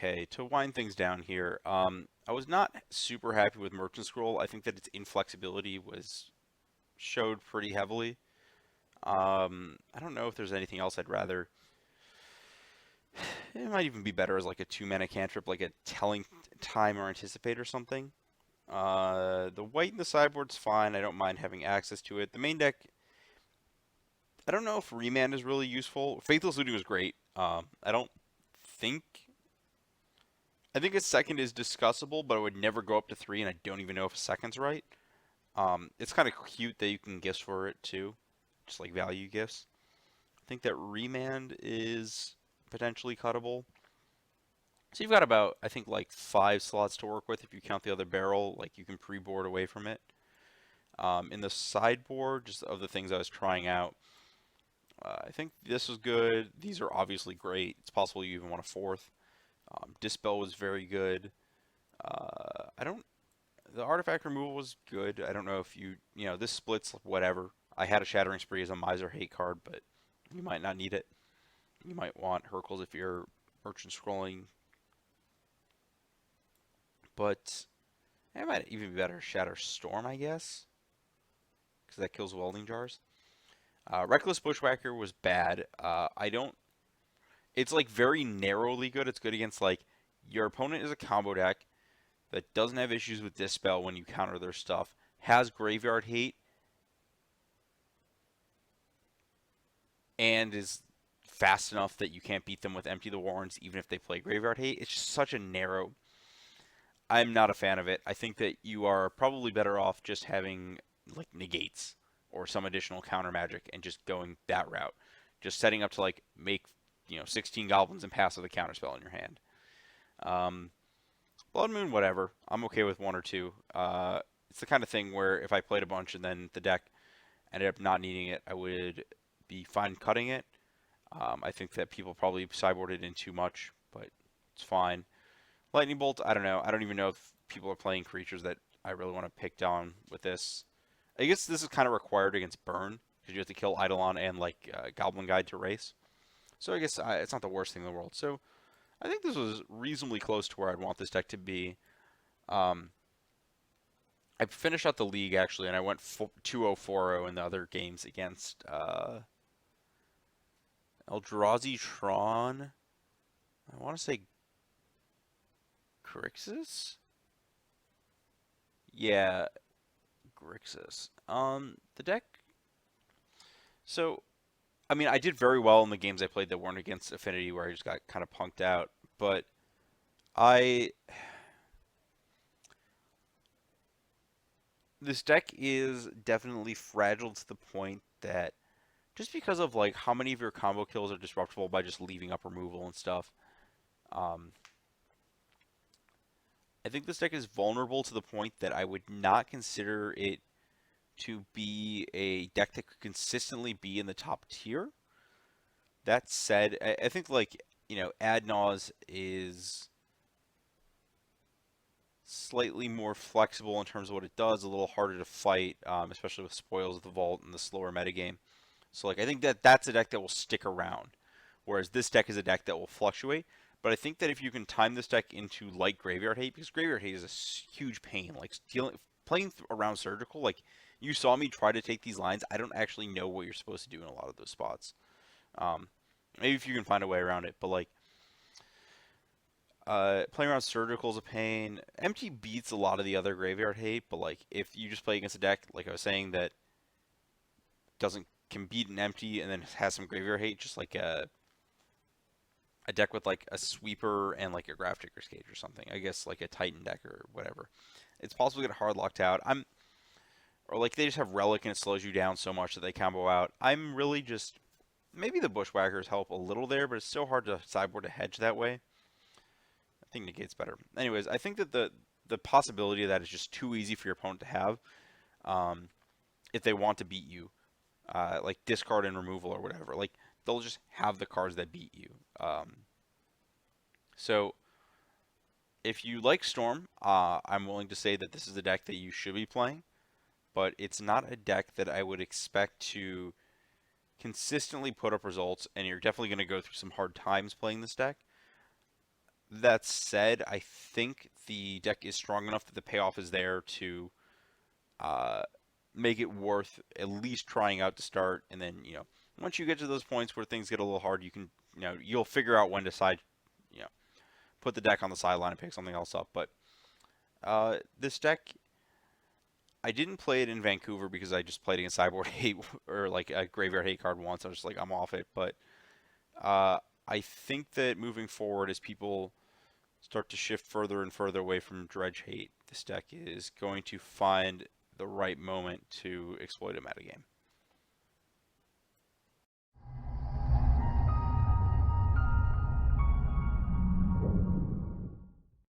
okay. To wind things down here, I was not super happy with Merchant Scroll. I think that its inflexibility was showed pretty heavily. I don't know if there's anything else I'd rather. It might even be better as like a 2 mana cantrip, like a Telling Time or Anticipate or something. The white in the sideboard's fine. I don't mind having access to it. The main deck, I don't know if Remand is really useful. Faithless Looting was great. I don't think. I think a second is discussable, but I would never go up to 3, and I don't even know if a second's right. It's kind of cute that you can gifts for it too, just like value gifts. I think that Remand is potentially cuttable. So you've got about, I think, like 5 slots to work with if you count the other barrel. Like you can pre-board away from it. In the sideboard, just of the things I was trying out, I think this was good. These are obviously great. It's possible you even want a fourth. Dispel was very good. I don't. The artifact removal was good. I don't know if this splits whatever. I had a Shattering Spree as a Miser hate card, but you might not need it. You might want Hercules if you're merchant scrolling. But it might even be better Shatter Storm, I guess, because that kills welding jars. Reckless Bushwhacker was bad. I don't. It's like very narrowly good. It's good against like your opponent is a combo deck that doesn't have issues with Dispel when you counter their stuff, has Graveyard Hate, and is fast enough that you can't beat them with Empty the Warrens even if they play Graveyard Hate. It's just such a narrow. I'm not a fan of it. I think that you are probably better off just having like negates or some additional counter magic and just going that route. Just setting up to like make 16 goblins and pass with a counter spell in your hand. Blood Moon, whatever. I'm okay with one or two. It's the kind of thing where if I played a bunch and then the deck ended up not needing it, I would be fine cutting it. I think that people probably sideboarded in too much, but it's fine. Lightning Bolt, I don't know. I don't even know if people are playing creatures that I really want to pick down with this. I guess this is kind of required against Burn, because you have to kill Eidolon and like Goblin Guide to race. So I guess it's not the worst thing in the world. So I think this was reasonably close to where I'd want this deck to be. I finished out the league actually, and I went 2-0-4-0 in the other games against Eldrazi Tron. I want to say Grixis? Yeah, Grixis. The deck. So, I mean, I did very well in the games I played that weren't against Affinity, where I just got kind of punked out. But I. This deck is definitely fragile to the point that just because of like how many of your combo kills are disruptible by just leaving up removal and stuff, um, I think this deck is vulnerable to the point that I would not consider it to be a deck that could consistently be in the top tier. That said, I think like Ad Naus is slightly more flexible in terms of what it does, a little harder to fight, especially with Spoils of the Vault and the slower metagame. So like I think that that's a deck that will stick around, whereas this deck is a deck that will fluctuate. But I think that if you can time this deck into light Graveyard Hate, because Graveyard Hate is a huge pain, like playing around Surgical, like you saw me try to take these lines, I don't actually know what you're supposed to do in a lot of those spots. Maybe if you can find a way around it, but like playing around Surgical is a pain. Empty beats a lot of the other Graveyard Hate, but like if you just play against a deck, like I was saying, that doesn't can beat an Empty and then has some Graveyard Hate, just like a deck with like a Sweeper and like a Grafdigger's Cage or something. I guess like a Titan deck or whatever. It's possible to get hard locked out. Or like they just have Relic and it slows you down so much that they combo out. I'm really just maybe the Bushwhackers help a little there, but it's so hard to sideboard a hedge that way. I think negate's better. Anyways, I think that the possibility of that is just too easy for your opponent to have if they want to beat you, like discard and removal or whatever. Like they'll just have the cards that beat you. So if you like Storm, I'm willing to say that this is a deck that you should be playing, but it's not a deck that I would expect to consistently put up results, and you're definitely going to go through some hard times playing this deck. That said, I think the deck is strong enough that the payoff is there to uh, make it worth at least trying out to start. And then, once you get to those points where things get a little hard, you can, you'll figure out when to you know, put the deck on the sideline and pick something else up. But this deck, I didn't play it in Vancouver because I just played against sideboard hate or like a graveyard hate card once. I was just like, I'm off it. But uh, I think that moving forward, as people start to shift further and further away from dredge hate, this deck is going to find the right moment to exploit a metagame.